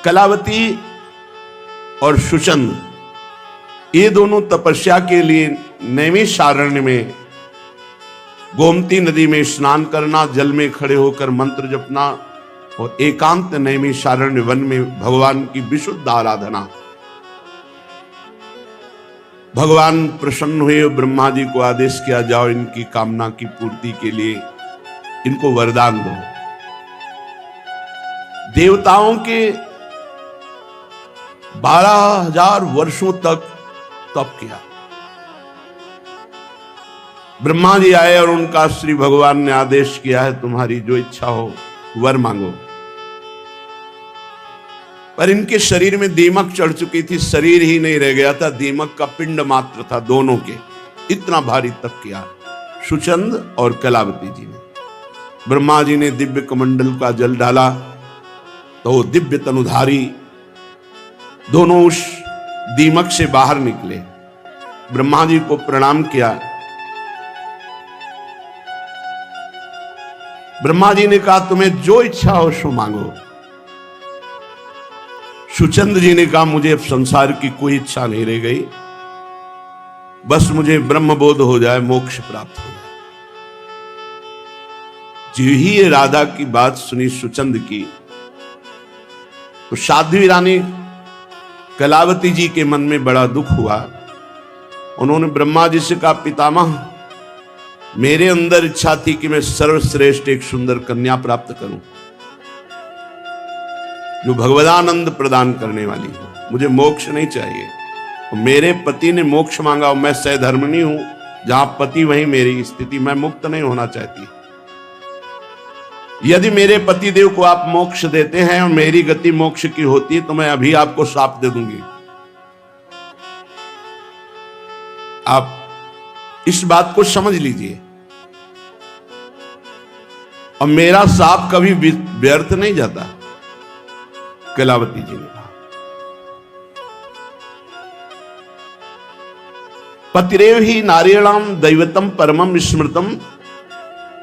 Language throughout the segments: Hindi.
कलावती और सुचंद ये दोनों तपस्या के लिए नैमिषारण्य में गोमती नदी में स्नान करना, जल में खड़े होकर मंत्र जपना और एकांत नैमिषारण्य वन में भगवान की विशुद्ध आराधना। भगवान प्रसन्न हुए, ब्रह्मा जी को आदेश किया, जाओ इनकी कामना की पूर्ति के लिए इनको वरदान दो। देवताओं के 12,000 वर्षों तक तप किया। ब्रह्मा जी आए और उनका श्री भगवान ने आदेश किया है, तुम्हारी जो इच्छा हो वर मांगो। पर इनके शरीर में दीमक चढ़ चुकी थी, शरीर ही नहीं रह गया था, दीमक का पिंड मात्र था दोनों के। इतना भारी तप किया सुचंद और कलावती जी ने। ब्रह्मा जी ने दिव्य कमंडल का जल डाला तो वो दिव्य तनुधारी दोनों उस दीमक से बाहर निकले। ब्रह्मा जी को प्रणाम किया। ब्रह्मा जी ने कहा, तुम्हें जो इच्छा हो सो मांगो। सुचंद जी ने कहा, मुझे अब संसार की कोई इच्छा नहीं रह गई, बस मुझे ब्रह्मबोध हो जाए, मोक्ष प्राप्त हो जाए। जो ही ये राधा की बात सुनी सुचंद की, तो साध्वी रानी कलावती जी के मन में बड़ा दुख हुआ। उन्होंने ब्रह्मा जी से कहा, पितामह मेरे अंदर इच्छा थी कि मैं सर्वश्रेष्ठ एक सुंदर कन्या प्राप्त करूं जो भगवदानंद प्रदान करने वाली है, मुझे मोक्ष नहीं चाहिए। तो मेरे पति ने मोक्ष मांगा और मैं सहधर्मिणी हूं, जहां पति वहीं मेरी स्थिति, मैं मुक्त नहीं होना चाहती। यदि मेरे पति देव को आप मोक्ष देते हैं और मेरी गति मोक्ष की होती है तो मैं अभी आपको शाप दे दूंगी। आप इस बात को समझ लीजिए, और मेरा शाप कभी व्यर्थ नहीं जाता। कलावती जी ने कहा, पतिरेव ही नारियणाम दैवतम परमम स्मृतम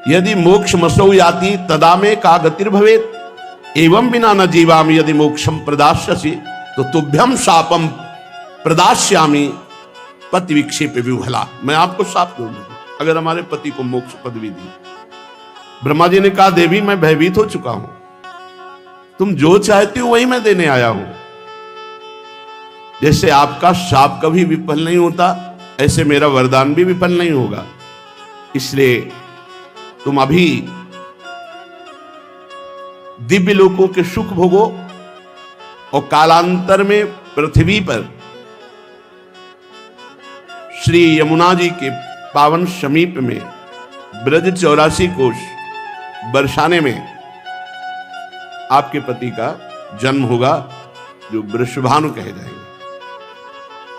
यदि मोक्ष मसौ याति तदा में का गतिर्भवेत एवं बिना न जीवामि यदि मोक्षम प्रदास्यसि तो तुभ्यम शापम प्रदास्यामि पति विक्षेप विभला। मैं आपको शाप दूंगा अगर हमारे पति को मोक्ष पदवी दी। ब्रह्मा जी ने कहा, देवी मैं भयभीत हो चुका हूं, तुम जो चाहती हो वही मैं देने आया हूं। जैसे आपका शाप कभी विफल नहीं होता, ऐसे मेरा वरदान भी विफल नहीं होगा। इसलिए तुम अभी दिव्य लोकों के सुख भोगो और कालांतर में पृथ्वी पर श्री यमुना जी के पावन समीप में ब्रज 84 कोश बरसाने में आपके पति का जन्म होगा, जो वृषभानु कहे जाएंगे,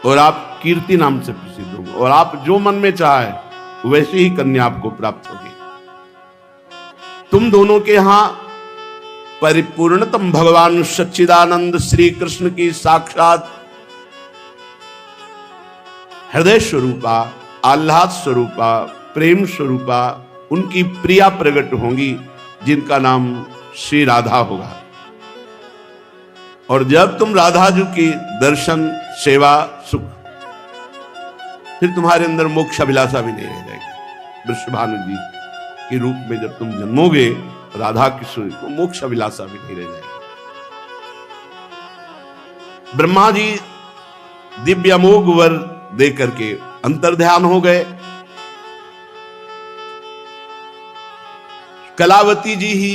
और आप कीर्ति नाम से प्रसिद्ध होंगे, और आप जो मन में चाहे वैसे ही कन्या आपको प्राप्त होगी। तुम दोनों के यहां परिपूर्णतम भगवान सच्चिदानंद श्री कृष्ण की साक्षात हृदय स्वरूपा, आह्लाद स्वरूपा, प्रेम स्वरूपा उनकी प्रिया प्रकट होंगी, जिनका नाम श्री राधा होगा। और जब तुम राधा जी की दर्शन, सेवा, सुख, फिर तुम्हारे अंदर मोक्ष अभिलाषा भी नहीं रह जाएगी। वृषभानु जी के रूप में जब तुम जन्मोगे राधा किशोरी, तो मोक्ष अभिलाषा भी नहीं रह जाएगी। ब्रह्मा जी दिव्य अमोघ वर दे करके अंतर्ध्यान हो गए। कलावती जी ही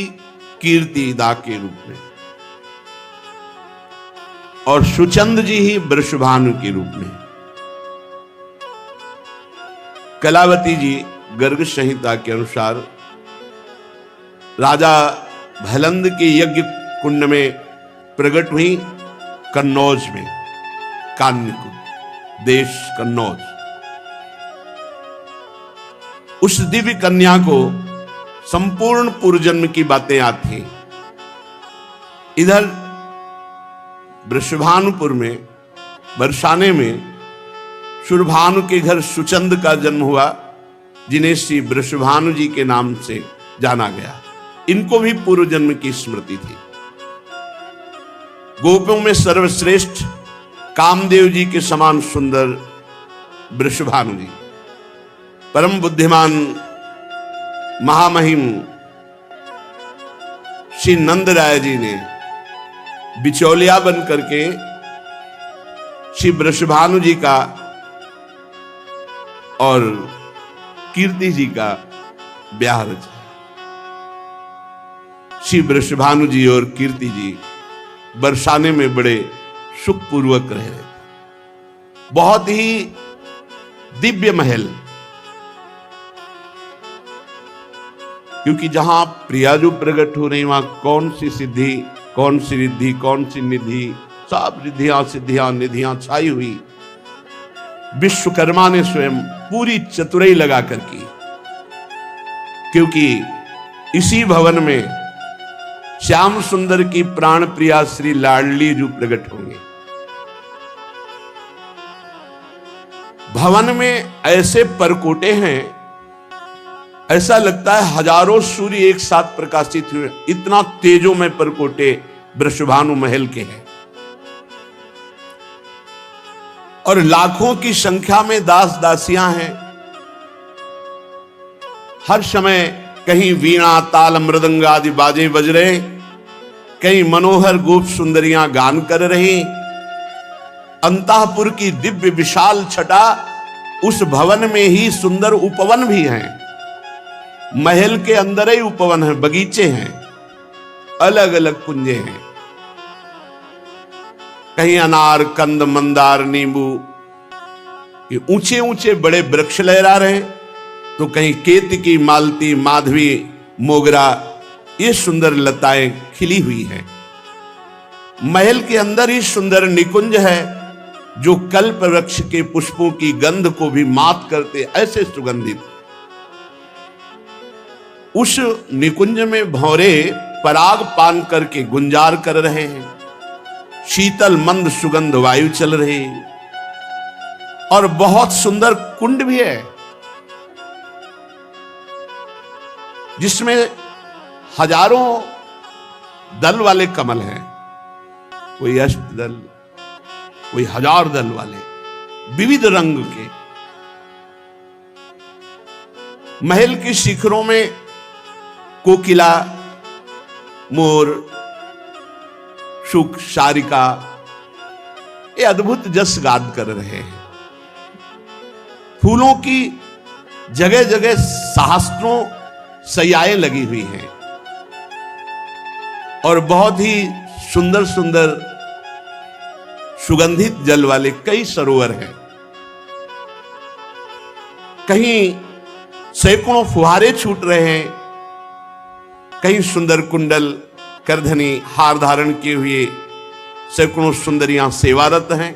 कीर्ति दा के रूप में और सुचंद जी ही वृषभानु के रूप में। कलावती जी गर्ग संहिता के अनुसार राजा भलंद के यज्ञ कुंड में प्रकट हुई, कन्नौज में, कान्यकुंड देश कन्नौज। उस दिव्य कन्या को संपूर्ण पूर्वजन्म की बातें याद थी। इधर वृषभानुपुर में, बरसाने में सुरभानु के घर सुचंद का जन्म हुआ, जिन्हें श्री वृषभानु जी के नाम से जाना गया। इनको भी पूर्व जन्म की स्मृति थी। गोपों में सर्वश्रेष्ठ कामदेव जी के समान सुंदर वृषभानु जी, परम बुद्धिमान महामहिम श्री नंद राय जी ने बिचौलिया बन करके श्री वृषभानु जी का और कीर्ति जी का ब्याह रचा। श्री वृषभानु जी और कीर्ति जी बरसाने में बड़े सुखपूर्वक रह रहे थे। बहुत ही दिव्य महल, क्योंकि जहां प्रिया जो प्रकट हो रही वहां कौन सी सिद्धि, कौन सी रिद्धि, कौन सी निधि, सब रिद्धियां सिद्धियां निधियां छाई हुई। विश्वकर्मा ने स्वयं पूरी चतुराई लगा कर की, क्योंकि इसी भवन में श्याम सुंदर की प्राण प्रिया श्री लाडली जो प्रकट होंगे। भवन में ऐसे परकोटे हैं, ऐसा लगता है हजारों सूर्य एक साथ प्रकाशित हुए, इतना तेजों में परकोटे वृषभानु महल के हैं। और लाखों की संख्या में दास दासियां हैं। हर समय कहीं वीणा ताल मृदंग आदि बाजे बज रहे, कहीं मनोहर गोप सुंदरियां गान कर रही। अंतःपुर की दिव्य विशाल छटा, उस भवन में ही सुंदर उपवन भी हैं। महल के अंदर ही उपवन है, बगीचे हैं, अलग अलग कुंजे हैं। कहीं अनार कंद मंदार नींबू ये ऊंचे ऊंचे बड़े वृक्ष लहरा रहे, तो कहीं केतकी मालती माधवी मोगरा ये सुंदर लताएं खिली हुई हैं। महल के अंदर ही सुंदर निकुंज है, जो कल्प वृक्ष के पुष्पों की गंध को भी मात करते, ऐसे सुगंधित। उस निकुंज में भौरे पराग पान करके गुंजार कर रहे हैं। शीतल मंद सुगंध वायु चल रही, और बहुत सुंदर कुंड भी है, जिसमें हजारों दल वाले कमल हैं। कोई अष्ट दल, कोई हजार दल वाले, विविध रंग के। महल की शिखरों में कोकिला, मोर, शुक, शारिका ये अद्भुत जस गान कर रहे हैं। फूलों की जगह जगह सहस्त्रों सयाएं लगी हुई हैं, और बहुत ही सुंदर सुंदर सुगंधित जल वाले कई सरोवर हैं। कहीं सैकड़ों फुहारे छूट रहे हैं, कहीं सुंदर कुंडल करधनी हार धारण किए हुए सैकड़ों सुंदरियां सेवारत हैं।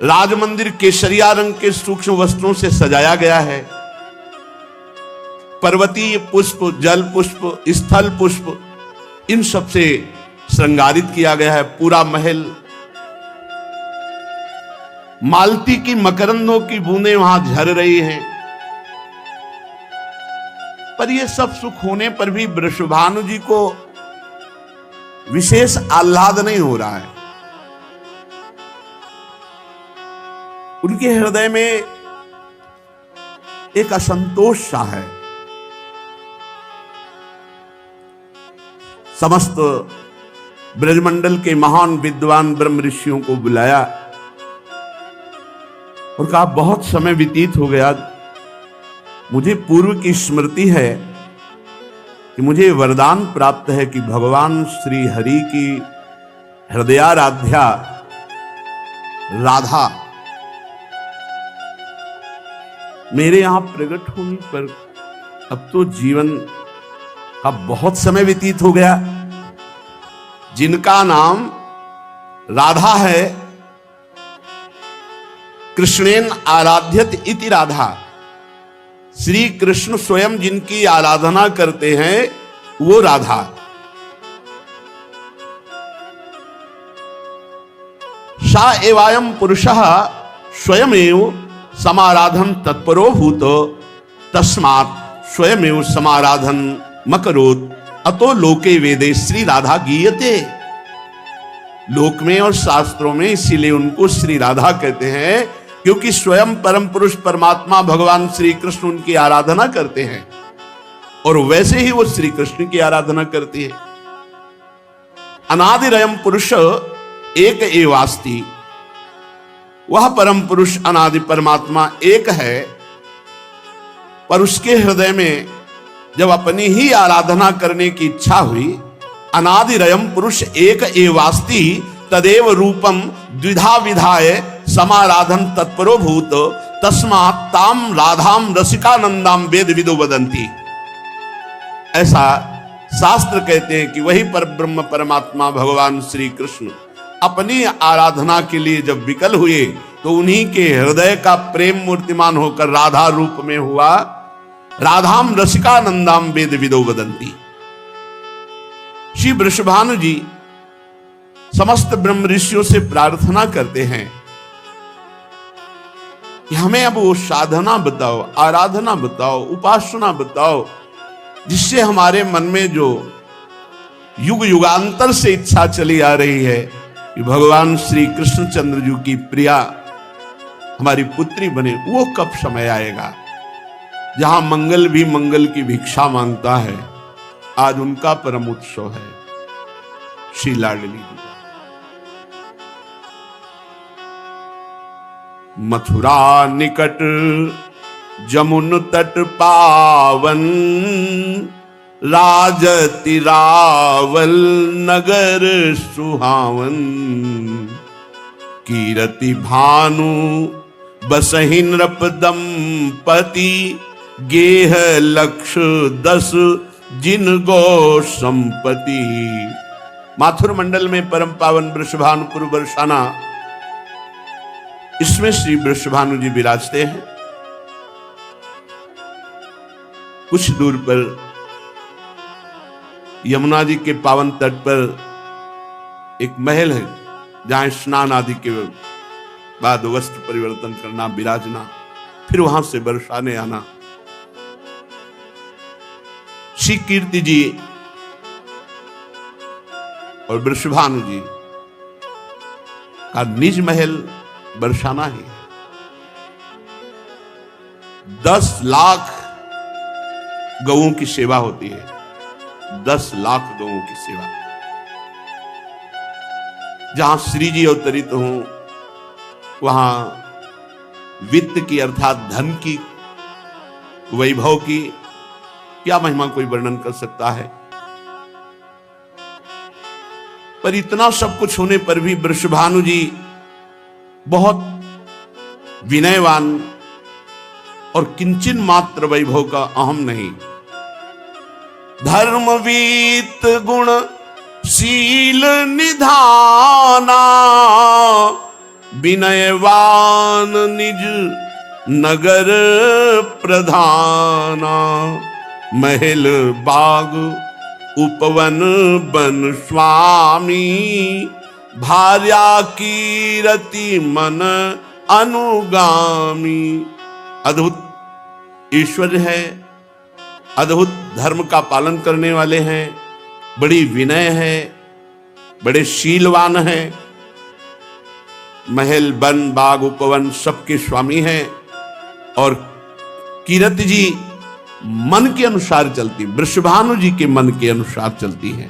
राजमंदिर केसरिया रंग के सूक्ष्म वस्त्रों से सजाया गया है। पर्वतीय पुष्प, जल पुष्प, स्थल पुष्प, इन सब से श्रृंगारित किया गया है पूरा महल। मालती की मकरंदों की बूंदें वहां झर रही हैं। पर यह सब सुख होने पर भी वृषभानु जी को विशेष आह्लाद नहीं हो रहा है। उनके हृदय में एक असंतोष सा है। समस्त ब्रजमंडल के महान विद्वान ब्रह्म ऋषियों को बुलाया और कहा, बहुत समय व्यतीत हो गया, मुझे पूर्व की स्मृति है कि मुझे वरदान प्राप्त है कि भगवान श्री हरि की हृदयाराध्या राधा मेरे यहां प्रकट होने पर अब तो जीवन का बहुत समय व्यतीत हो गया। जिनका नाम राधा है, कृष्णेन आराध्यत इति राधा, श्री कृष्ण स्वयं जिनकी आराधना करते हैं वो राधा। सा एवायम पुरुषः स्वयमेव समाराधन तत्परो भूतो तस्मात् स्वयमेव समाराधन मकरोत् अतो लोके वेदे श्री राधा गीयते, लोक में और शास्त्रों में इसीलिए उनको श्री राधा कहते हैं क्योंकि स्वयं परम पुरुष परमात्मा भगवान श्री कृष्ण उनकी आराधना करते हैं और वैसे ही वो श्री कृष्ण की आराधना करती है। अनादिरयम पुरुष एक एवास्ति, वह परम पुरुष अनादि परमात्मा एक है, पर उसके हृदय में जब अपनी ही आराधना करने की इच्छा हुई, अनादिरयम पुरुष एक एवास्ति तदेव रूपम द्विधा विधाय समाराधन तत्परो भूत तस्मात् ताम राधाम रसिकानंदाम वेद विदो वदंती। ऐसा शास्त्र कहते हैं कि वही पर ब्रह्म परमात्मा भगवान श्री कृष्ण अपनी आराधना के लिए जब विकल हुए तो उन्हीं के हृदय का प्रेम मूर्तिमान होकर राधा रूप में हुआ। राधाम रसिकानंदाम वेद विदो वदंती। श्री वृषभानु जी समस्त ब्रह्म ऋषियों से प्रार्थना करते हैं कि हमें अब वो साधना बताओ, आराधना बताओ, उपासना बताओ, जिससे हमारे मन में जो युग युगांतर से इच्छा चली आ रही है कि भगवान श्री कृष्णचंद्र जी की प्रिया हमारी पुत्री बने, वो कब समय आएगा। जहां मंगल भी मंगल की भिक्षा मांगता है, आज उनका परम उत्सव है श्री लाडली जी। मथुरा निकट जमुन तट पावन, राजति रावल नगर सुहावन। कीरति भानु बसहि नृप दंपति, गेह लक्ष 10 जिन गो संपति। माथुर मंडल में परम पावन वृषभानुपुर बरसाना, इसमें श्री वृषभानु जी विराजते हैं। कुछ दूर पर यमुना जी के पावन तट पर एक महल है, जहां स्नान आदि के बाद वस्त्र परिवर्तन करना, विराजना, फिर वहां से बरसाने आना। श्री कीर्ति जी और वृषभानु जी का निज महल बरसाना ही है। 10 लाख गौओं की सेवा होती है, 10 लाख गौओं की सेवा। जहां श्री जी अवतरित हों, वहां वित्त की अर्थात धन की, वैभव की क्या महिमा कोई वर्णन कर सकता है। पर इतना सब कुछ होने पर भी वृषभानु जी बहुत विनयवान और किंचन मात्र वैभव का अहम नहीं। धर्मवीत गुण शील निधाना, विनयवान निज नगर प्रधाना। महल बाग उपवन बन स्वामी, भार्या की रति मन अनुगामी। अद्भुत ईश्वर है, अद्भुत धर्म का पालन करने वाले हैं, बड़ी विनय है, बड़े शीलवान हैं। महल वन बाग उपवन सबके स्वामी हैं। और कीरति जी मन के अनुसार चलती, वृषभानु जी के मन के अनुसार चलती है।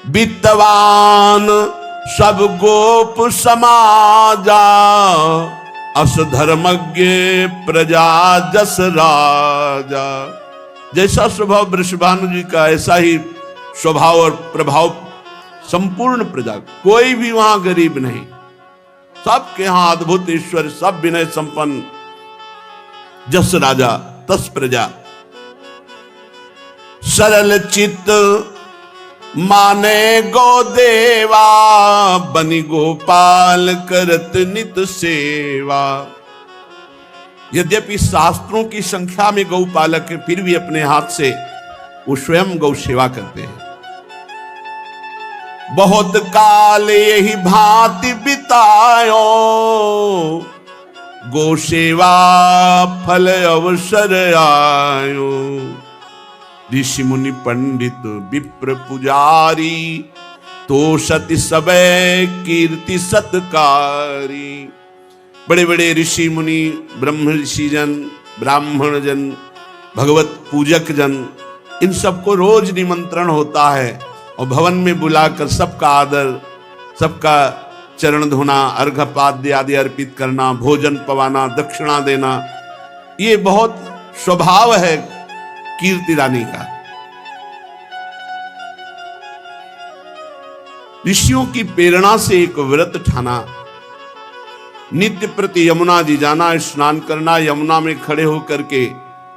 वित्तवान सब गोप समाजा, अस धर्मज्ञ प्रजा जस राजा। जैसा स्वभाव वृषभानु जी का, ऐसा ही स्वभाव और प्रभाव संपूर्ण प्रजा। कोई भी वहां गरीब नहीं, सबके यहां अद्भुत ईश्वर, सब विनय संपन्न। जस राजा तस प्रजा। सरल चित्त माने गो देवा, बनि गोपाल करत नित सेवा। यद्यपि शास्त्रों की संख्या में गौपालक है, फिर भी अपने हाथ से वो स्वयं गौ सेवा करते हैं। बहुत काल यही भांति बितायो, गो सेवा फल अवसर आयो। ऋषि मुनि पंडित विप्र पुजारी, तो सति सबे कीर्ति सत्कारी। बड़े बड़े ऋषि मुनि, ब्रह्म ऋषि जन, ब्राह्मण जन, भगवत पूजक जन, इन सबको रोज निमंत्रण होता है और भवन में बुलाकर सबका आदर, सबका चरण धोना, अर्घपाद्य आदि अर्पित करना, भोजन पवाना, दक्षिणा देना, ये बहुत स्वभाव है कीर्ति रानी का। ऋषियों की प्रेरणा से एक व्रत ठाना, नित्य प्रति यमुना जी जाना, स्नान करना, यमुना में खड़े होकर के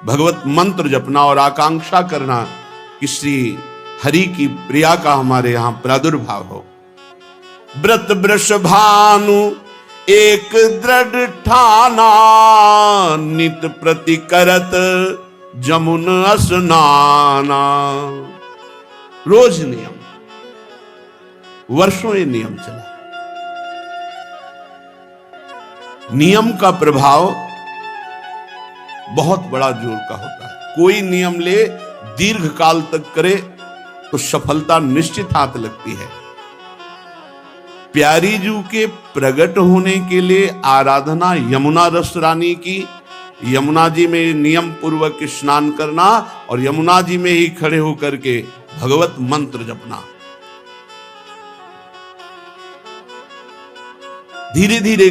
भगवत मंत्र जपना और आकांक्षा करना कि श्री हरि की प्रिया का हमारे यहां प्रादुर्भाव हो। व्रत वृषभानु एक दृढ़ ठाना, नित प्रति करत जमुन स्नाना। रोज नियम, वर्षों ये नियम चला। नियम का प्रभाव बहुत बड़ा जोर का होता है। कोई नियम ले, दीर्घ काल तक करे तो सफलता निश्चित हाथ लगती है। प्यारी जू के प्रकट होने के लिए आराधना यमुना रस रानी की, यमुना जी में नियम पूर्वक स्नान करना और यमुना जी में ही खड़े होकर के भगवत मंत्र जपना। धीरे धीरे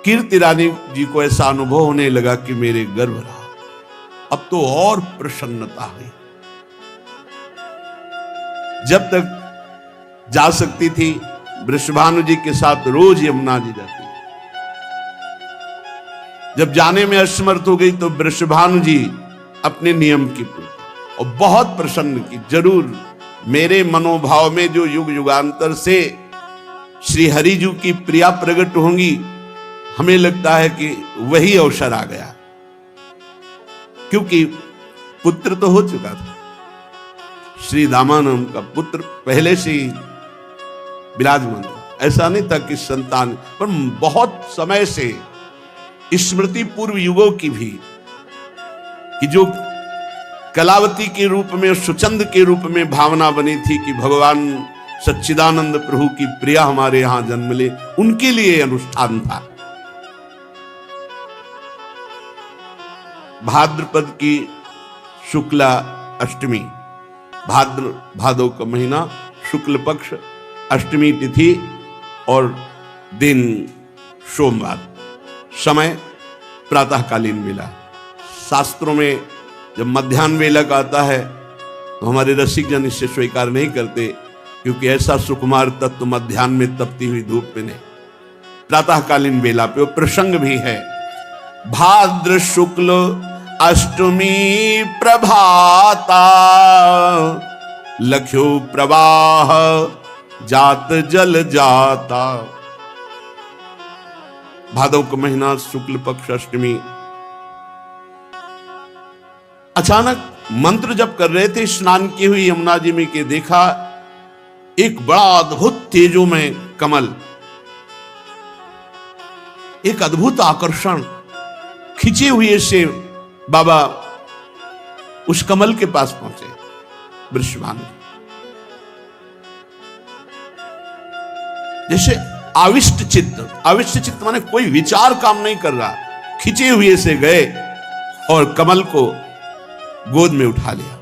कीर्ति रानी जी को ऐसा अनुभव होने लगा कि मेरे गर्भ रहा। अब तो और प्रसन्नता हुई। जब तक जा सकती थी वृषभानु जी के साथ रोज यमुना जी जाती, जब जाने में असमर्थ हो गई तो वृषभानु जी अपने नियम की पूर्ति और बहुत प्रसन्न की। जरूर मेरे मनोभाव में जो युग युगांतर से श्री हरिजू की प्रिया प्रकट होंगी, हमें लगता है कि वही अवसर आ गया, क्योंकि पुत्र तो हो चुका था। श्री दामानंद का पुत्र पहले से ही विराजमान था। ऐसा नहीं था कि संतान, पर बहुत समय से स्मृति पूर्व युगों की भी कि जो कलावती के रूप में, सुचंद के रूप में भावना बनी थी कि भगवान सच्चिदानंद प्रभु की प्रिया हमारे यहां जन्म ले, उनके लिए अनुष्ठान था। भाद्रपद की शुक्ला अष्टमी, भादव का महीना, शुक्ल पक्ष अष्टमी तिथि और दिन सोमवार, समय प्रातःकालीन वेला। शास्त्रों में जब मध्याह्न वेला का आता है तो हमारे रसिक जन इससे स्वीकार नहीं करते, क्योंकि ऐसा सुकुमार तत्व मध्याह्न में तपती हुई धूप में नहीं। प्रातःकालीन वेला पे वो प्रसंग भी है। भाद्र शुक्ल अष्टमी प्रभाता, लख्यो प्रवाह जात जल जाता। भादव का महीना, शुक्ल पक्ष अष्टमी। अचानक मंत्र जप कर रहे थे, स्नान की हुई यमुना जी में के देखा एक बड़ा अद्भुत तेजो में कमल, एक अद्भुत आकर्षण खिंचे हुए से बाबा उस कमल के पास पहुंचे। वृषभानु जैसे आविष्ट चित्त माने कोई विचार काम नहीं कर रहा, खिंचे हुए से गए और कमल को गोद में उठा लिया।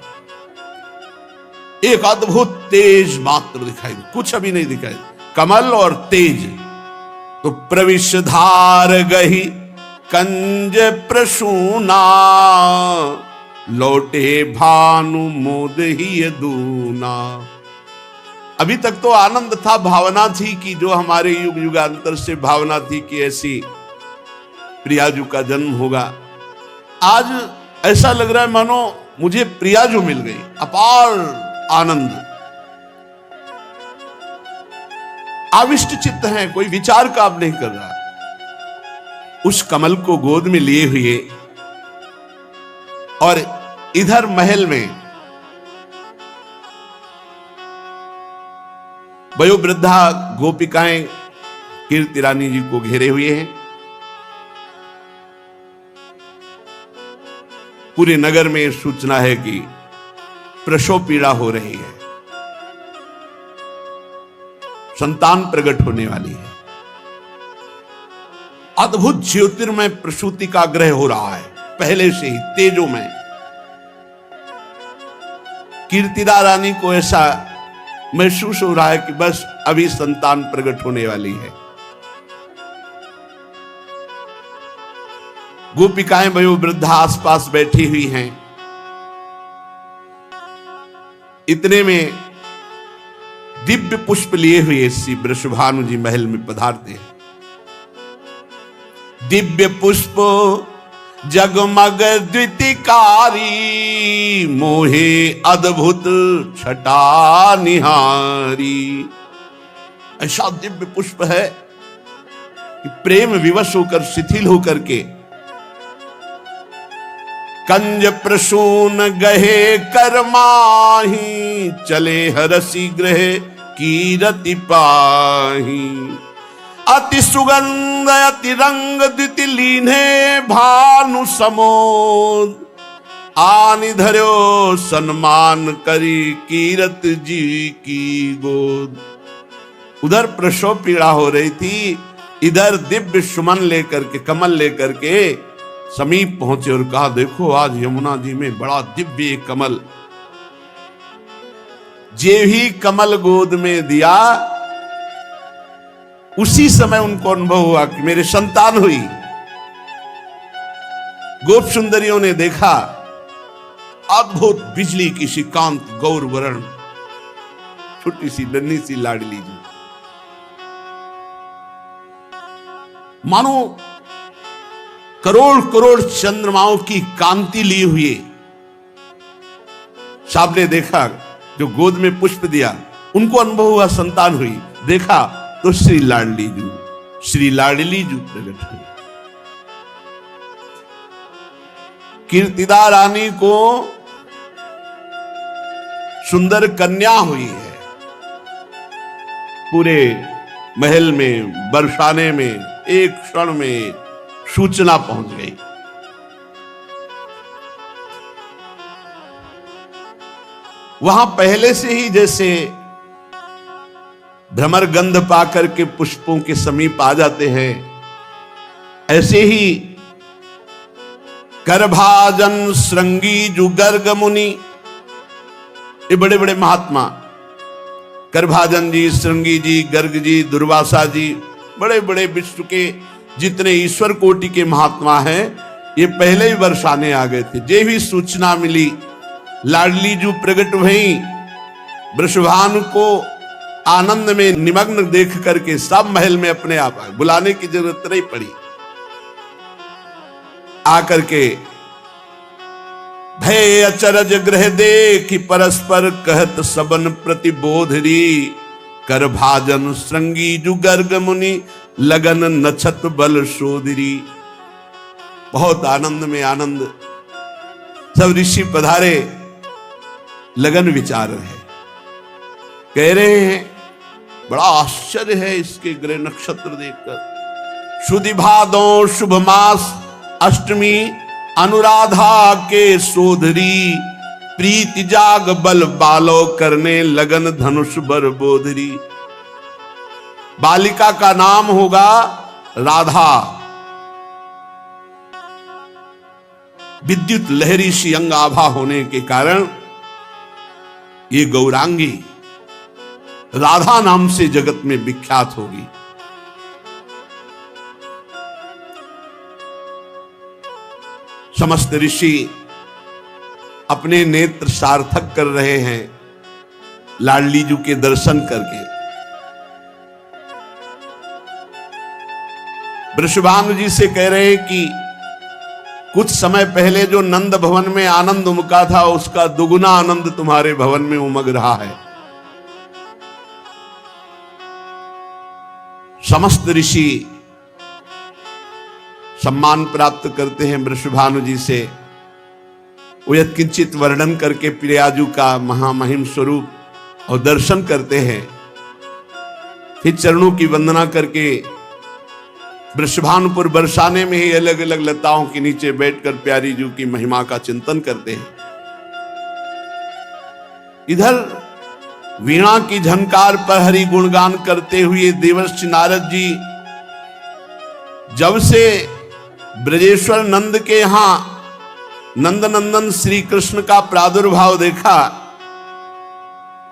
एक अद्भुत तेज मात्र दिखाई, कुछ अभी नहीं दिखाई, कमल और तेज। तो प्रविशधार गही कंज प्रसूना, लौटे भानु मोद ही दूना। अभी तक तो आनंद था, भावना थी कि जो हमारे युग युगांतर से भावना थी कि ऐसी प्रियाजू का जन्म होगा। आज ऐसा लग रहा है मानो मुझे प्रियाजू मिल गई। अपार आनंद, आविष्ट चित्त है, कोई विचार काम नहीं कर रहा। उस कमल को गोद में लिए हुए और इधर महल में वयोवृद्धा गोपिकाएं कीर्ति रानी जी को घेरे हुए हैं। पूरे नगर में सूचना है कि प्रसव पीड़ा हो रही है, संतान प्रकट होने वाली है, अद्भुत ज्योतिर्मय प्रसूति का ग्रह हो रहा है, पहले से ही तेजों में। कीर्तिदा रानी को ऐसा महसूस हो रहा है कि बस अभी संतान प्रकट होने वाली है। गोपिकाएं वयोवृद्धा आसपास बैठी हुई हैं। इतने में दिव्य पुष्प लिए हुए श्री वृषभानु जी महल में पधारते हैं। दिव्य पुष्प जगमग द्वितिकारी, मोहे अद्भुत छटा निहारी। ऐसा दिव्य पुष्प है कि प्रेम विवश होकर शिथिल होकर के कंज प्रसून गहे करमाही, चले हरसी ग्रह कीरति पाही। अति सुगंध अति रंग द्विति लीने भानु समोद, आनि धर्यो सन्मान करी कीरत जी की गोद। उधर प्रसव पीड़ा हो रही थी, इधर दिव्य सुमन लेकर के, कमल लेकर के समीप पहुंचे और कहा, देखो आज यमुना जी में बड़ा दिव्य कमल। जे ही कमल गोद में दिया, उसी समय उनको अनुभव हुआ कि मेरे संतान हुई। गोप सुंदरियों ने देखा अद्भुत बिजली की सी कांत गौर वर्ण, छोटी सी नन्ही सी लाडली जी, मानो करोड़ करोड़ चंद्रमाओं की कांति लिए हुए। साहब ने देखा, जो गोद में पुष्प दिया उनको अनुभव हुआ संतान हुई। देखा तो श्री लाडली जू प्रकट हुई। कीर्तिदा रानी को सुंदर कन्या हुई है। पूरे महल में, बरसाने में एक क्षण में सूचना पहुंच गई। वहां पहले से ही जैसे भ्रमर गंध पाकर के पुष्पों के समीप आ जाते हैं, ऐसे ही करभाजन श्रृंगी जु गर्ग मुनि, ये बड़े बड़े महात्मा करभाजन जी, श्रृंगी जी, गर्ग जी, दुर्वासा जी, बड़े बड़े विश्व के जितने ईश्वर कोटि के महात्मा हैं, ये पहले ही बरसाने आ गए थे। जे भी सूचना मिली, लाडली जू प्रकट हुई, वृषभानु को आनंद में निमग्न देख करके सब महल में अपने आप आए, बुलाने की जरूरत नहीं पड़ी। आकर के भय अचरज ग्रह देखि परस्पर कहत सबन प्रतिबोधरी, कर भाजन श्रृंगी जु गर्ग मुनि लगन नछत बल शोधरी। बहुत आनंद में आनंद, सब ऋषि पधारे, लगन विचार है, कह रहे हैं बड़ा आश्चर्य है इसके ग्रह नक्षत्र देखकर। शुद्धि भादो शुभ मास अष्टमी, अनुराधा के सोधरी, प्रीति जाग बल बालो करने लगन धनुष बर बोधरी। बालिका का नाम होगा राधा। विद्युत लहरी सी अंग आभा होने के कारण ये गौरांगी राधा नाम से जगत में विख्यात होगी। समस्त ऋषि अपने नेत्र सार्थक कर रहे हैं लाडली जू के दर्शन करके। वृषभानु जी से कह रहे हैं कि कुछ समय पहले जो नंद भवन में आनंद उमका था, उसका दुगुना आनंद तुम्हारे भवन में उमग रहा है। समस्त ऋषि सम्मान प्राप्त करते हैं वृषभानु जी से। वो यत्किंचित वर्णन करके प्रियाजू का महामहिम स्वरूप और दर्शन करते हैं। फिर चरणों की वंदना करके वृषभानुपुर बरसाने में ही अलग अलग लताओं के नीचे बैठकर प्यारी जू की महिमा का चिंतन करते हैं। इधर वीणा की झनकार पर हरि गुणगान करते हुए देवर्षि नारद जी जब से ब्रजेश्वर नंद के यहां नंद नंदन श्री कृष्ण का प्रादुर्भाव देखा,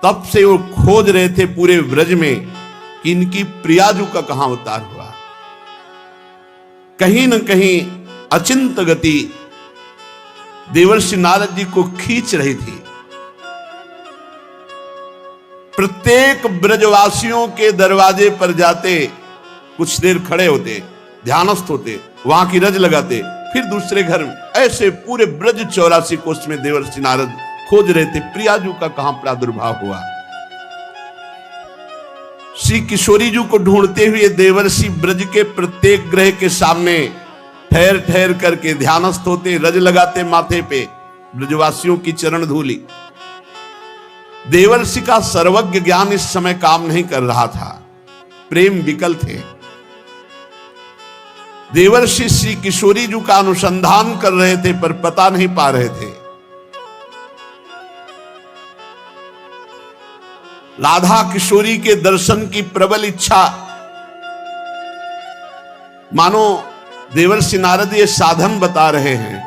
तब से वो खोज रहे थे पूरे ब्रज में कि इनकी प्रियाजू का कहां अवतार हुआ। कहीं न कहीं अचिंत गति देवर्षि नारद जी को खींच रही थी। प्रत्येक ब्रजवासियों के दरवाजे पर जाते, कुछ देर खड़े होते, ध्यानस्थ होते, वहां की रज लगाते, फिर दूसरे घर में, ऐसे पूरे ब्रज 84 कोष में देवर्षि नारद खोज रहे थे प्रियाजू का कहां प्रादुर्भाव हुआ। श्री किशोरी जी को ढूंढते हुए देवर्षि ब्रज के प्रत्येक ग्रह के सामने ठहर ठहर करके ध्यानस्थ होते, रज लगाते माथे पे ब्रजवासियों की चरण धूली। देवर्षि का सर्वज्ञ ज्ञान इस समय काम नहीं कर रहा था, प्रेम विकल थे। देवर्षि श्री किशोरी जी का अनुसंधान कर रहे थे पर पता नहीं पा रहे थे। राधा किशोरी के दर्शन की प्रबल इच्छा, मानो देवर्षि नारद ये साधन बता रहे हैं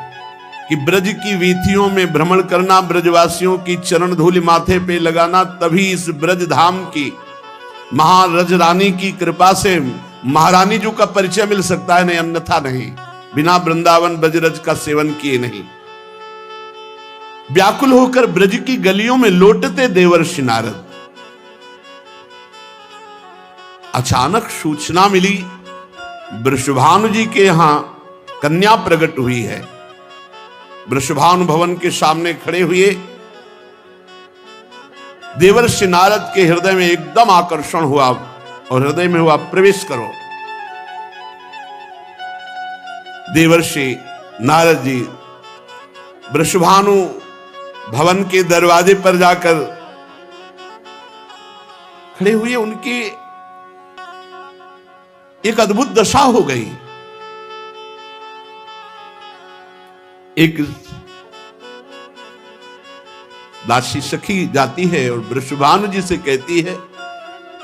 कि ब्रज की वीथियों में भ्रमण करना, ब्रजवासियों की चरण धूलि माथे पे लगाना, तभी इस ब्रज धाम की महारज रानी की कृपा से महारानी जी का परिचय मिल सकता है, नहीं अन्यथा नहीं, बिना वृंदावन ब्रजरज का सेवन किए नहीं। व्याकुल होकर ब्रज की गलियों में लौटते देवर्षि नारद, अचानक सूचना मिली वृषभानु जी के यहां कन्या प्रकट हुई है। वृषभानु भवन के सामने खड़े हुए देवर्षि नारद के हृदय में एकदम आकर्षण हुआ और हृदय में हुआ प्रवेश करो। देवर्षि नारद जी वृषभानु भवन के दरवाजे पर जाकर खड़े हुए, उनकी एक अद्भुत दशा हो गई। एक दासी सखी जाती है और वृषभानु जी से कहती है,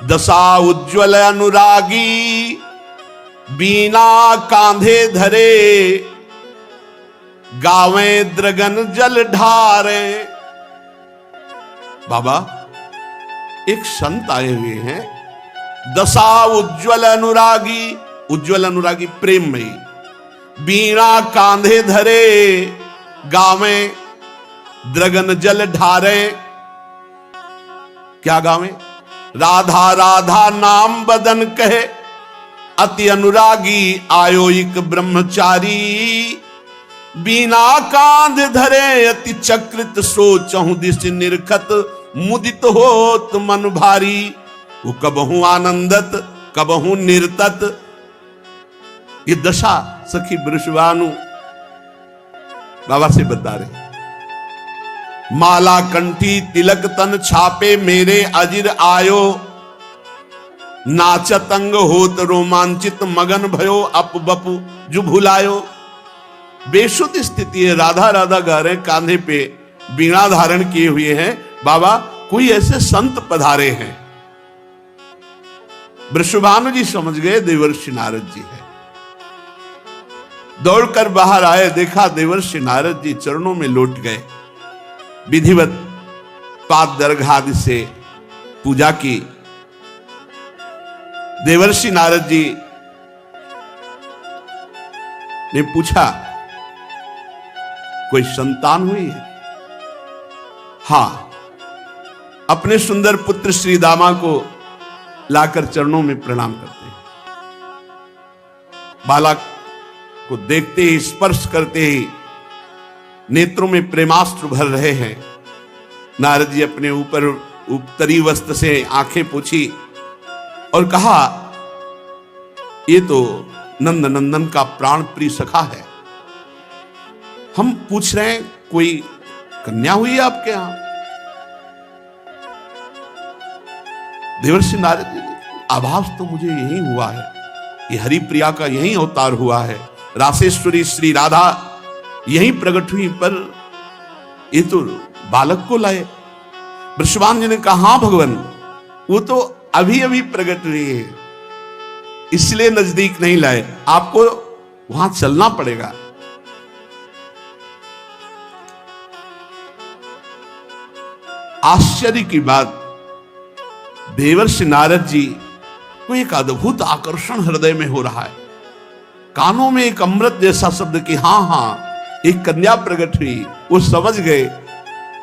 दशा उज्ज्वल अनुरागी बीना कांधे धरे, गावे द्रगन जल ढारे। बाबा एक संत आए हुए हैं, दशा उज्ज्वल अनुरागी, उज्ज्वल अनुरागी प्रेममयी, बीणा कांधे धरे, गावे द्रगन जल ढारे। क्या गावे? राधा राधा नाम बदन कहे, अति अनुरागी आयो एक ब्रह्मचारी, बीना कांध धरे अति चक्रित सोचहु दिश निरखत, मुदित होत मन भारी। वो कबहू आनंदत कबहू निर्तत। ये दशा सखी वृषभानु बाबा से बता रहे। माला कंठी तिलक तन छापे मेरे अजिर आयो, नाचत अंग होत रोमांचित मगन भयो अप बपु जो भुलायो। बेशुद्ध स्थिति है, राधा राधा गा रहे, कांधे पे बीणा धारण किए हुए हैं। बाबा कोई ऐसे संत पधारे हैं। वृषभानु जी समझ गए देवर्षि नारद जी है। दौड़कर बाहर आए, देखा देवर्षि नारद जी चरणों में लौट गए। विधिवत पाद दर्घादि से पूजा की। देवर्षि नारद जी ने पूछा, कोई संतान हुई है? हां, अपने सुंदर पुत्र श्री दामा को लाकर चरणों में प्रणाम करते हैं। बालक को देखते ही, स्पर्श करते ही नेत्रों में प्रेमास्त्र भर रहे हैं। नारद जी अपने ऊपर उत्तरी वस्त्र से आंखें पोंछी और कहा, ये तो नंद नंदन का प्राण प्रिय सखा है। हम पूछ रहे हैं कोई कन्या हुई है आपके यहां? देवर्षि नारद जी, आभास तो मुझे यही हुआ है, ये हरिप्रिया का यही अवतार हुआ है, रासेश्वरी श्री राधा यही प्रकट हुई, पर ये तो बालक को लाए। वृषभानु जी ने कहा, हाँ भगवान, वो तो अभी अभी प्रकट हुई है, इसलिए नजदीक नहीं लाए, आपको वहां चलना पड़ेगा। आश्चर्य की बात, देवर्षि नारद जी को एक अद्भुत आकर्षण हृदय में हो रहा है। कानों में एक अमृत जैसा शब्द कि हाँ हाँ एक कन्या प्रकट हुई। वो समझ गए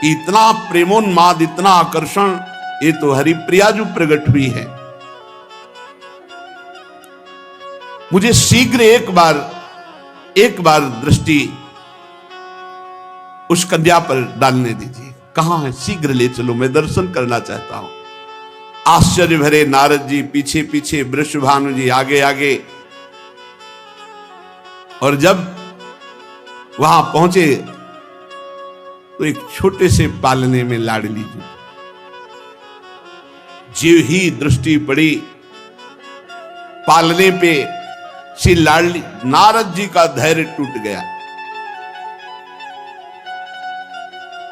कि इतना प्रेमोन्माद, इतना आकर्षण, ये तो हरिप्रिया जो प्रकट हुई है। मुझे शीघ्र एक बार दृष्टि उस कन्या पर डालने दीजिए। कहां है? शीघ्र ले चलो, मैं दर्शन करना चाहता हूं। आश्चर्य भरे नारद जी पीछे पीछे, वृषभानु जी आगे आगे। और जब वहां पहुंचे तो एक छोटे से पालने में लाडली जी, जीव ही दृष्टि पड़ी पालने पे, श्री लाडली, नारद जी का धैर्य टूट गया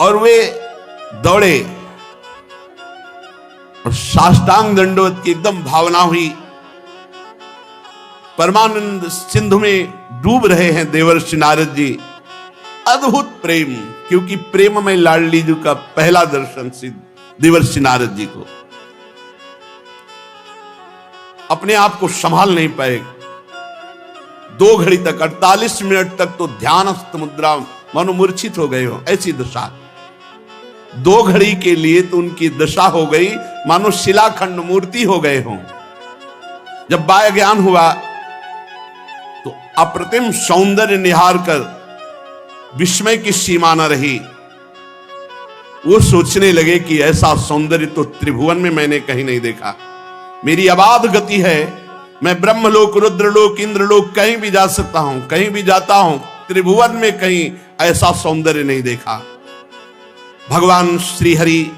और वे दौड़े और साष्टांग दंडवत की एकदम भावना हुई। परमानंद सिंधु में डूब रहे हैं देवर्षि नारद जी। अद्भुत प्रेम, क्योंकि प्रेम में लाडली जी का पहला दर्शन सिद्ध देवर्षि नारद जी को। अपने आप को संभाल नहीं पाए। 2 घड़ी तक, 48 मिनट तक तो ध्यानस्थ मुद्रा, मानो मूर्छित हो गए हो, ऐसी दशा। 2 घड़ी के लिए तो उनकी दशा हो गई मानो शिलाखंड मूर्ति हो गए हों। जब बाह्य ज्ञान हुआ तो अप्रतिम सौंदर्य निहार कर विस्मय की सीमा न रही। वो सोचने लगे कि ऐसा सौंदर्य तो त्रिभुवन में मैंने कहीं नहीं देखा। मेरी अबाध गति है, मैं ब्रह्मलोक, रुद्रलोक, इंद्रलोक कहीं भी जा सकता हूं, कहीं भी जाता हूं, त्रिभुवन में कहीं ऐसा सौंदर्य नहीं देखा। भगवान श्री हरि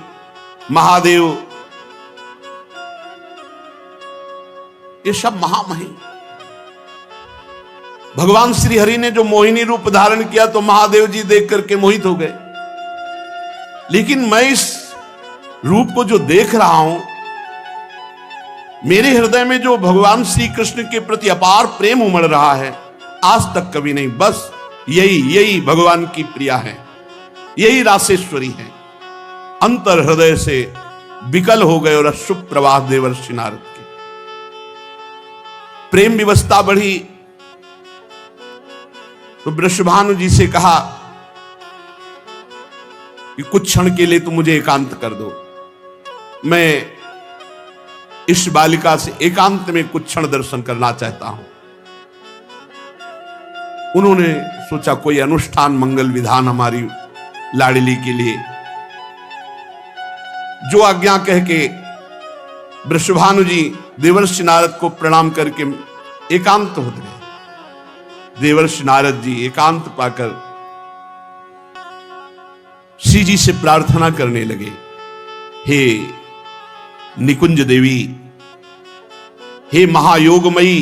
महादेव, ये सब महामहिम। भगवान श्री हरि ने जो मोहिनी रूप धारण किया तो महादेव जी देख करके मोहित हो गए। लेकिन मैं इस रूप को जो देख रहा हूं, मेरे हृदय में जो भगवान श्री कृष्ण के प्रति अपार प्रेम उमड़ रहा है, आज तक कभी नहीं। बस यही भगवान की प्रिया है, यही रासेश्वरी है। अंतर हृदय से विकल हो गए और अशुभ प्रवाह देवर्षि नारद के। प्रेम विवस्था बढ़ी तो वृषभानु जी से कहा कि कुछ क्षण के लिए तुम मुझे एकांत कर दो, मैं इस बालिका से एकांत में कुछ क्षण दर्शन करना चाहता हूं। उन्होंने सोचा कोई अनुष्ठान मंगल विधान हमारी लाडली के लिए, जो आज्ञा कह के वृषभानु जी देवर्षि नारद को प्रणाम करके एकांत हो गए। देवर्षि नारद जी एकांत पाकर श्री जी से प्रार्थना करने लगे, हे निकुंज देवी, हे महायोगमयी,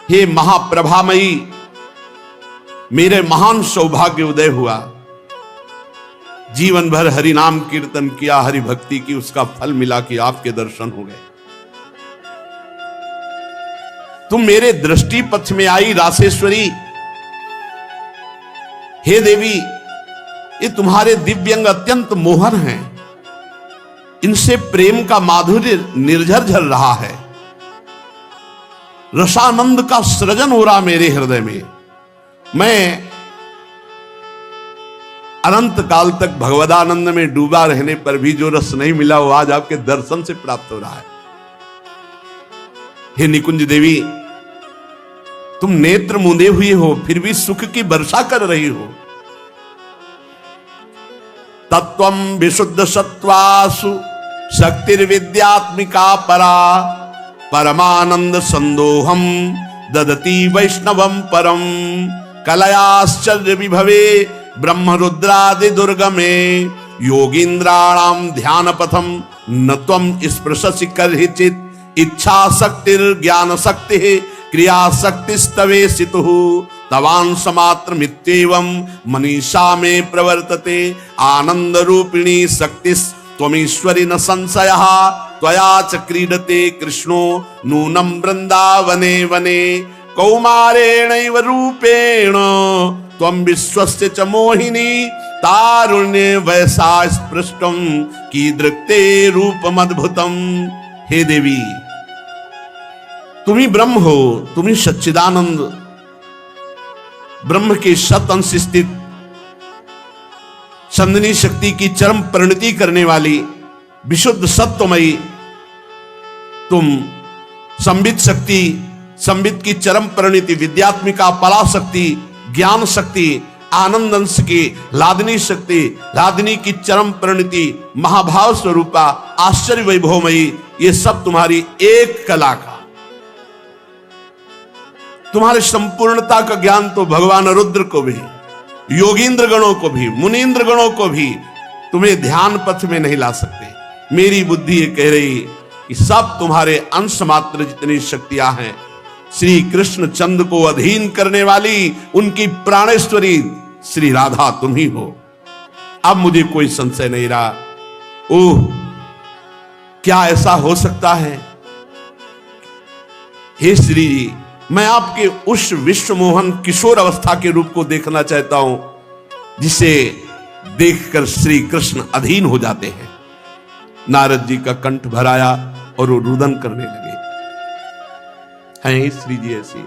हे महाप्रभामयी, मेरे महान सौभाग्य उदय हुआ। जीवन भर हरि नाम कीर्तन किया, हरि भक्ति की, उसका फल मिला कि आपके दर्शन हो गए। तुम मेरे दृष्टि पथ में आई रासेश्वरी। हे देवी, ये तुम्हारे दिव्यंग अत्यंत मोहन हैं, इनसे प्रेम का माधुर्य निर्झर झर रहा है, रसानंद का सृजन हो रहा मेरे हृदय में। मैं अनंत काल तक भगवदानंद में डूबा रहने पर भी जो रस नहीं मिला वो आज आपके दर्शन से प्राप्त हो रहा है। हे निकुंज देवी, तुम नेत्र मूंदे हुए हो फिर भी सुख की वर्षा कर रही हो। तत्वम विशुद्ध सत्वासु शक्तिर्विद्यात्मिका परा, परमानंद संदोहम ददती वैष्णवम परम, कलयाश्चर्य विभवे ब्रह्म रुद्रादि दुर्गमे, योगींद्राणाम ध्यान पथम न त्वं स्पृशसि कर्हिचित्, इच्छा शक्तिर्ज्ञान शक्ति क्रिया शक्तिस्तवे सितुः, तवांश मात्र मित्येवं मनीषा में प्रवर्तते, आनंद रूपिणी शक्ति त्वमीश्वरी न संशयः त्वया च क्रीडते कृष्णो नूनं वृंदावने वने कौमारेणैव रूपेण त्वं विश्वस्य च मोहिनी तारुण्ये वयसा स्पृष्टं कीदृक्ते रूपमद्भुतम्। हे देवी, तुम ही ब्रह्म हो, तुम ही सच्चिदानंद ब्रह्म के सत अंश स्थित संदनी शक्ति की चरम परिणति करने वाली विशुद्ध सत्वमयी, तुम संबित शक्ति, संबित की चरम परिणति, विद्यात्मिका पराशक्ति, ज्ञान शक्ति, आनंद अंश की लादनी शक्ति, लादनी की चरम परिणति, महाभाव स्वरूपा, आश्चर्य वैभवमयी, ये सब तुम्हारी एक कला का, तुम्हारी संपूर्णता का ज्ञान तो भगवान रुद्र को भी, योगींद्र गणों को भी, मुनीन्द्र गणों को भी तुम्हें ध्यान पथ में नहीं ला सकते। मेरी बुद्धि ये कह रही कि सब तुम्हारे अंश मात्र जितनी शक्तियां हैं, श्री कृष्ण चंद्र को अधीन करने वाली उनकी प्राणेश्वरी श्री राधा तुम ही हो। अब मुझे कोई संशय नहीं रहा। ओह, क्या ऐसा हो सकता है? हे श्री जी, मैं आपके उस विश्व मोहन किशोर अवस्था के रूप को देखना चाहता हूं, जिसे देखकर श्री कृष्ण अधीन हो जाते हैं। नारद जी का कंठ भराया और वो रुदन करने लगे। हैं श्री जी ऐसी,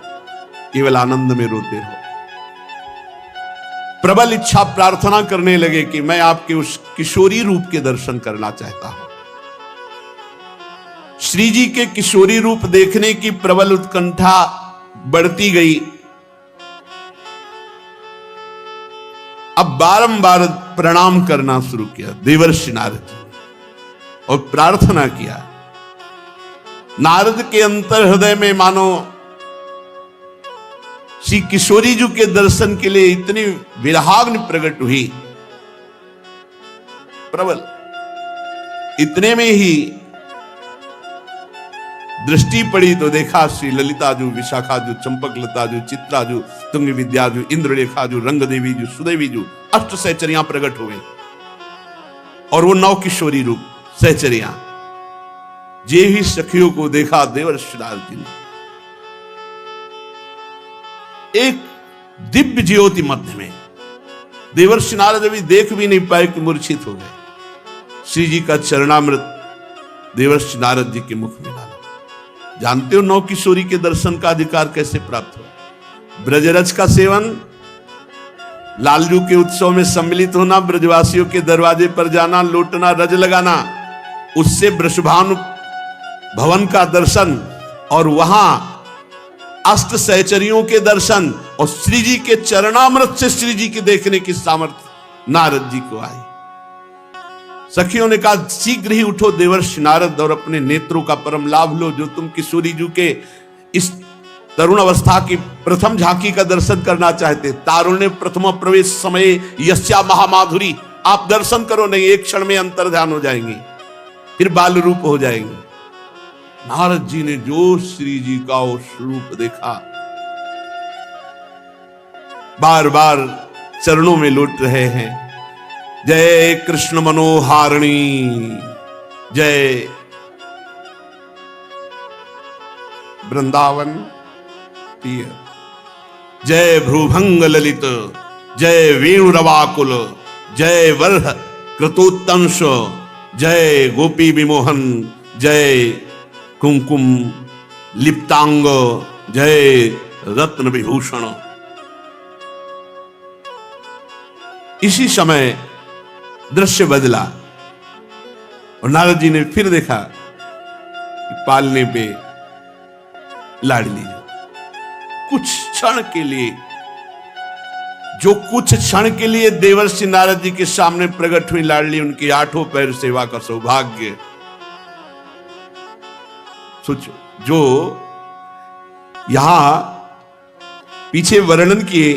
केवल आनंद में रोते हो। प्रबल इच्छा प्रार्थना करने लगे कि मैं आपके उस किशोरी रूप के दर्शन करना चाहता हूं। श्री जी के किशोरी रूप देखने की प्रबल उत्कंठा बढ़ती गई। अब बारंबार प्रणाम करना शुरू किया देवर्षि नारद जी और प्रार्थना किया। नारद के अंतर हृदय में मानो श्री किशोरी जी के दर्शन के लिए इतनी विरहाग्नि प्रकट हुई, प्रबल। इतने में ही दृष्टि पड़ी तो देखा श्री ललिता जू, विशाखा जू, चंपक लता जू, चित्रा जू, तुंग विद्या जू, इंद्रलेखा जू, रंग देवी जू, सुदेवी जू, अष्ट सहचरियां प्रकट हो गई। और वो 9 किशोरी रूप सहचरियां, जे ही सखियों को देखा देवर्षि नारद जी ने एक दिव्य ज्योति मध्य में, देवर्षि नारद अभी देख भी नहीं पाए कि मूर्छित हो गए। श्री जी का चरणामृत देवर्षि नारद जी के मुख में डाला। जानते हो 9 किशोरी के दर्शन का अधिकार कैसे प्राप्त हुआ? ब्रजरज का सेवन, लालजू के उत्सव में सम्मिलित होना, ब्रजवासियों के दरवाजे पर जाना, लौटना, रज लगाना, उससे वृषभानु भवन का दर्शन और वहां अष्ट सहचरियों के दर्शन और श्री जी के चरणामृत से श्री जी के देखने की सामर्थ्य नारद जी को आई। सखियों ने कहा शीघ्र ही उठो देवर्षि नारद और अपने नेत्रों का परम लाभ लो, जो तुम किशोरी जी के इस तरुण अवस्था की प्रथम झांकी का दर्शन करना चाहते। तारुण्य प्रथम प्रवेश समय यस्या महामाधुरी, आप दर्शन करो, नहीं एक क्षण में अंतर ध्यान हो जाएंगे, फिर बाल रूप हो जाएंगे। नारद जी ने जो श्री जी का उस रूप देखा, बार बार चरणों में लौट रहे हैं। जय कृष्ण मनोहारिणी, जय वृंदावन प्रिय, जय भ्रूभंग ललित, जय वेणुरवाकुल, जय वर्ह कृतोत्तंश, जय गोपी विमोहन, जय कुंकुम लिप्तांग, जय रत्न विभूषण। इसी समय दृश्य बदला और नारद जी ने फिर देखा कि पालने पे लाडली कुछ क्षण के लिए, जो कुछ क्षण के लिए देवर्षि नारद जी के सामने प्रकट हुई लाडली, उनकी 8 पैर सेवा का सौभाग्य। सोचो, जो यहां पीछे वर्णन किए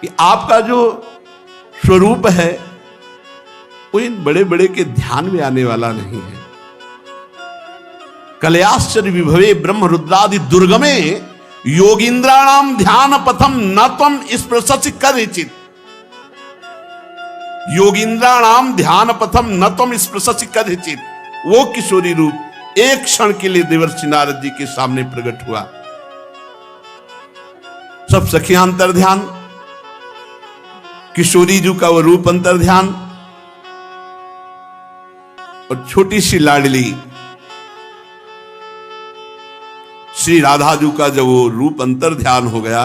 कि आपका जो स्वरूप है वो इन बड़े बड़े के ध्यान में आने वाला नहीं है। कलयाश्चर्य विभवे ब्रह्म रुद्रादि दुर्गमे योगींद्राणाम ध्यान पथम न तम स्पृशसि कदाचित्। योगिंद्राणाम ध्यान पथम न तुम स्पृशसि कदाचित। वो किशोरी रूप एक क्षण के लिए देवर्षि नारद जी के सामने प्रकट हुआ। सब सखियां अंतर ध्यान, किशोरी जी का वो रूप अंतर ध्यान, और छोटी सी लाडली श्री राधा जी का जब वो रूप अंतर ध्यान हो गया,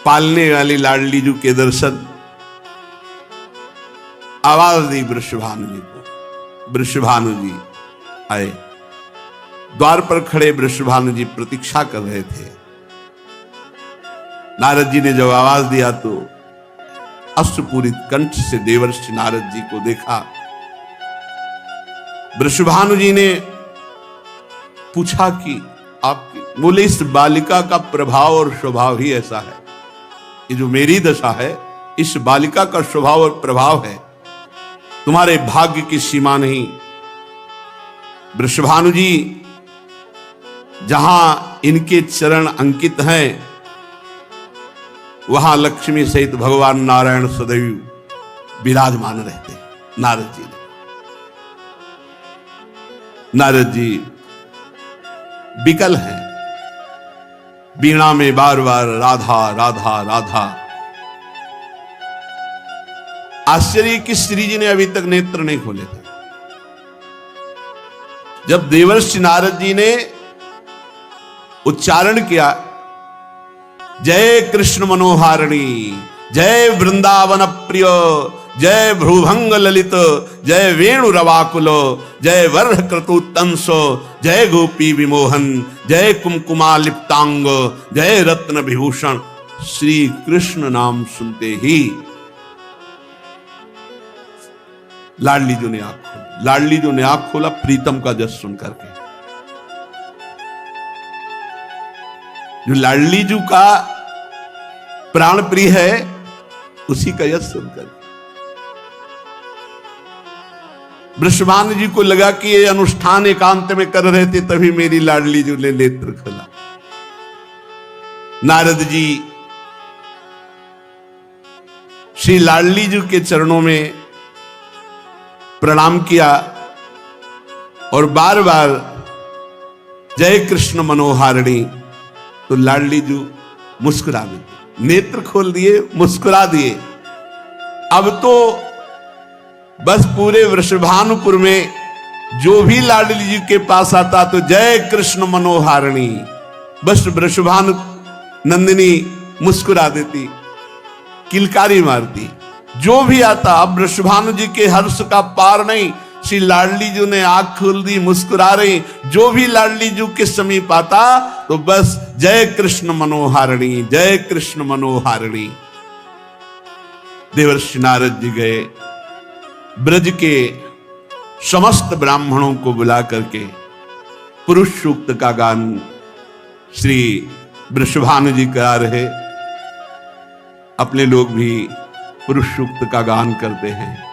पालने वाली लाडली जी के दर्शन, आवाज दी वृषभानु जी को। वृषभानु जी आए। द्वार पर खड़े वृषभानु जी प्रतीक्षा कर रहे थे। नारद जी ने जब आवाज दिया तो अश्रुपूरित कंठ से देवर्षि नारद जी को देखा। वृषभानु जी ने पूछा कि आप, बोले इस बालिका का प्रभाव और स्वभाव ही ऐसा है, ये जो मेरी दशा है इस बालिका का स्वभाव और प्रभाव है, तुम्हारे भाग्य की सीमा नहीं। वृषभानु जी जहां इनके चरण अंकित हैं वहां लक्ष्मी सहित भगवान नारायण सदैव विराजमान रहते हैं। नारद जी नारद जी विकल हैं, वीणा में बार बार राधा राधा राधा। आश्चर्य कि श्री जी ने अभी तक नेत्र नहीं खोले थे। जब देवर्षि नारद जी ने उच्चारण किया, जय कृष्ण मनोहारिणी, जय वृंदावन प्रिय, जय भ्रुभंग ललित, जय वेणु रवाकुल, जय वर्ह क्रतुतंस, जय गोपी विमोहन, जय कुमकुमा लिप्तांग, जय रत्न विभूषण। श्री कृष्ण नाम सुनते ही लाडली जी ने आंख खोली। लाडली जी ने आंख खोला प्रीतम का जस सुन करके। जो लाडली जी का प्राण प्रिय है उसी का यश सुनकर वृषभानु जी को लगा कि ये अनुष्ठान एकांत में कर रहे थे, तभी मेरी लाडली जी ने नेत्र खोला। नारद जी श्री लाडली जी के चरणों में प्रणाम किया और बार बार जय कृष्ण मनोहारिणी। तो लाडली जी मुस्कुरा दी, नेत्र खोल दिए, मुस्कुरा दिए। अब तो बस पूरे वृषभानुपुर में जो भी लाडली जी के पास आता तो जय कृष्ण मनोहारिणी, बस वृषभानु नंदिनी मुस्कुरा देती, किलकारी मारती। जो भी आता, अब वृषभानु जी के हर्ष का पार नहीं। श्री लाडली जी ने आंख खोल दी, मुस्कुरा रही। जो भी लाडली जी के समीप आता तो बस जय कृष्ण मनोहारिणी, जय कृष्ण मनोहारिणी। देवर्षि नारद जी गए, ब्रज के समस्त ब्राह्मणों को बुला करके पुरुष सूक्त का गान श्री वृषभानु जी करा रहे। अपने लोग भी पुरुष सूक्त का गान करते हैं।